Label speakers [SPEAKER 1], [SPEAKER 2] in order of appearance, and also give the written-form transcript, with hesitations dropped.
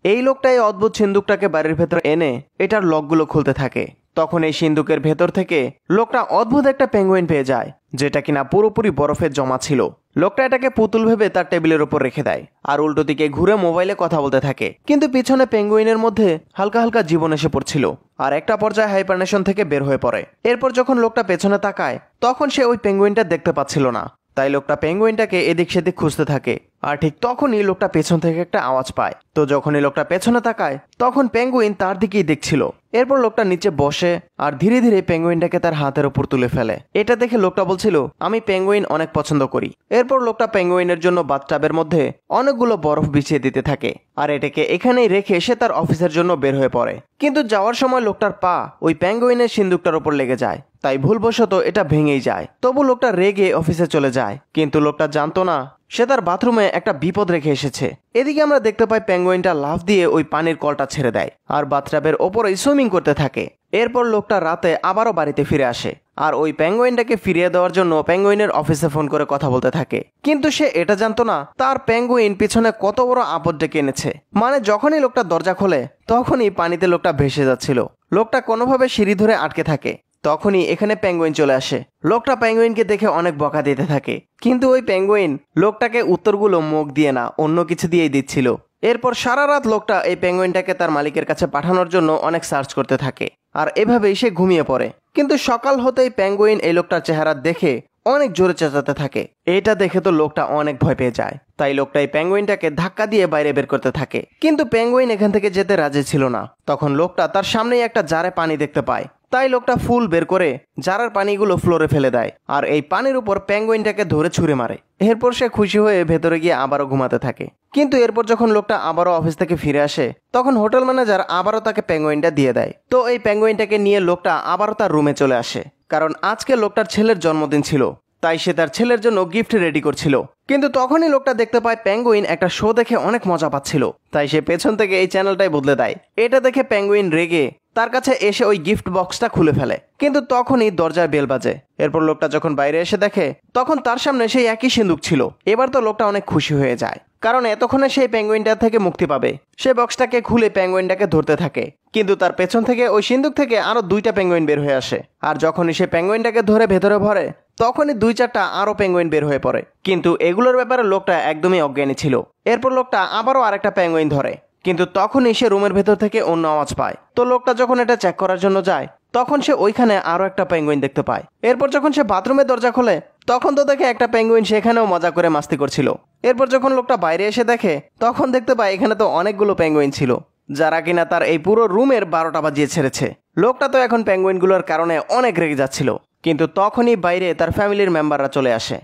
[SPEAKER 1] এই লোকটা এই অদ্ভুত সিন্দুকটাকে বাড়ির ভেতর এনে এটার লকগুলো খুলতে থাকে। তখন এই সিন্দুকের ভেতর থেকে লোকটা অদ্ভুত একটা পেঙ্গুইন পেয়ে যায়, যেটা কিনা পুরোপুরি বরফের জমা ছিল। লোকটা এটাকে পুতুল ভেবে তার টেবিলের উপর রেখে দেয় আর উল্টো দিকে ঘুরে মোবাইলে কথা বলতে থাকে। কিন্তু পিছনে পেঙ্গুইনের মধ্যে হালকা হালকা জীবন এসে পড়ছিল আর একটা পর্যায়ে হাইপারনেশন থেকে বের হয়ে পড়ে। এরপর যখন লোকটা পেছনে তাকায় তখন সে ওই পেঙ্গুইনটা দেখতে পাচ্ছিল না, তাই লোকটা পেঙ্গুইনটাকে এদিক সেদিক খুঁজতে থাকে। আর ঠিক তখনই লোকটা পেছন থেকে একটা আওয়াজ পায়। তো যখনই লোকটা পেছনে তাকায় তখন পেঙ্গুইন তার দিকেই দেখছিল। এরপর লোকটা নিচে বসে আর ধীরে ধীরে পেঙ্গুইনটাকে তার হাতের উপর তুলে ফেলে। এটা দেখে লোকটা বলছিল, আমি পেঙ্গুইন অনেক পছন্দ করি। এরপর লোকটা পেঙ্গুইনের জন্য বাথটাবের মধ্যে অনেকগুলো বরফ বিছিয়ে দিতে থাকে আর এটাকে এখানেই রেখে সে তার অফিসের জন্য বের হয়ে পড়ে। কিন্তু যাওয়ার সময় লোকটার পা ওই পেঙ্গুইনের সিন্দুকটার উপর লেগে যায়, তাই ভুলবশত এটা ভেঙেই যায়। তবু লোকটা রেগে অফিসে চলে যায়, কিন্তু লোকটা জানতো না সে তার বাথরুমে একটা বিপদ রেখে এসেছে। এদিকে আমরা দেখতে পাই পেঙ্গুইনটা লাফ দিয়ে ওই পানির কলটা ছেড়ে দেয় আর বাথটাবের ওপরেই সুইমিং করতে থাকে। এরপর লোকটা রাতে আবারও বাড়িতে ফিরে আসে আর ওই পেঙ্গুইনটাকে ফিরিয়ে দেওয়ার জন্য পেঙ্গুইনের অফিসে ফোন করে কথা বলতে থাকে। কিন্তু সে এটা জানতো না তার পেঙ্গুইন পিছনে কত বড় আপদ ডেকে এনেছে। মানে যখনই লোকটা দরজা খোলে তখনই পানিতে লোকটা ভেসে যাচ্ছিল। লোকটা কোনোভাবে সিঁড়ি ধরে আটকে থাকে। তখনই এখানে পেঙ্গুইন চলে আসে। লোকটা পেঙ্গুইনকে দেখে অনেক বকা দিতে থাকে, কিন্তু ওই পেঙ্গুইন লোকটাকে উত্তরগুলো মুখ দিয়ে না অন্য কিছু দিয়েই দিচ্ছিল। এরপর সারা রাত লোকটা এই পেঙ্গুইনটাকে তার মালিকের কাছে পাঠানোর জন্য অনেক সার্চ করতে থাকে আর এভাবেই সে ঘুমিয়ে পড়ে। কিন্তু সকাল হতেই পেঙ্গুইন এই লোকটার চেহারা দেখে অনেক জোরে চেঁচাতে থাকে। এটা দেখে তো লোকটা অনেক ভয় পেয়ে যায়, তাই লোকটা এই পেঙ্গুইনটাকে ধাক্কা দিয়ে বাইরে বের করতে থাকে। কিন্তু পেঙ্গুইন এখান থেকে যেতে রাজি ছিল না। তখন লোকটা তার সামনেই একটা জারে পানি দেখতে পায়, তাই লোকটা ফুল বের করে জারের পানিগুলো ফ্লোরে ফেলে দেয় আর এই পানির উপর পেঙ্গুইনটাকে ধরে ছুঁড়ে মারে। এরপর সে খুশি হয়ে ভেতরে গিয়ে আবারও ঘুমাতে থাকে। কিন্তু এরপর যখন লোকটা আবারও অফিস থেকে ফিরে আসে তখন হোটেল ম্যানেজার আবারও তাকে পেঙ্গুইনটা দিয়ে দেয়। তো এই পেঙ্গুইনটাকে নিয়ে লোকটা আবারও তার রুমে চলে আসে, কারণ আজকে লোকটার ছেলের জন্মদিন ছিল, তাই সে তার ছেলের জন্য গিফট রেডি করছিল। কিন্তু তখনই লোকটা দেখতে পায় পেঙ্গুইন একটা শো দেখে অনেক মজা পাচ্ছিল, তাই সে পেছন থেকে এই চ্যানেলটাই বদলে দেয়। এটা দেখে পেঙ্গুইন রেগে তার কাছে এসে ওই গিফট বক্সটা খুলে ফেলে। কিন্তু তখনই দরজায় বেল বাজে। এরপর লোকটা যখন বাইরে এসে দেখে তখন তার সামনে সেই একই সিন্দুক ছিল। এবার তো লোকটা অনেক খুশি হয়ে যায়, কারণ এতক্ষণে সেই পেঙ্গুইনটা থেকে মুক্তি পাবে। সে বক্সটাকে খুলে পেঙ্গুইনটাকে ধরতে থাকে, কিন্তু তার পেছন থেকে ওই সিন্দুক থেকে আরো 2টা পেঙ্গুইন বের হয়ে আসে। আর যখনই সে পেঙ্গুইনটাকে ধরে ভেতরে ভরে তখনই 2-4টা আরো পেঙ্গুইন বের হয়ে পড়ে। কিন্তু এগুলোর ব্যাপারে লোকটা একদমই অজ্ঞানী ছিল। এরপর লোকটা আবারও আরেকটা পেঙ্গুইন ধরে, কিন্তু তখনই সে রুমের ভেতর থেকে অন্য আওয়াজ পায়। তো লোকটা যখন এটা চেক করার জন্য যায় তখন সে ওইখানে আরো একটা পেঙ্গুইন দেখতে পায়। এরপর যখন সে বাথরুমের দরজা খোলে তখন তো দেখে একটা পেঙ্গুইন সেখানেও মজা করে মাস্তি করছিল। এরপর যখন লোকটা বাইরে এসে দেখে তখন দেখতে পায় এখানে তো অনেকগুলো পেঙ্গুইন ছিল, যারা কিনা তার এই পুরো রুমের 12টা বাজিয়ে ছেড়েছে। লোকটা তো এখন পেঙ্গুইনগুলোর কারণে অনেক রেগে যাচ্ছিল, কিন্তু তখনই বাইরে তার ফ্যামিলির মেম্বাররা চলে আসে।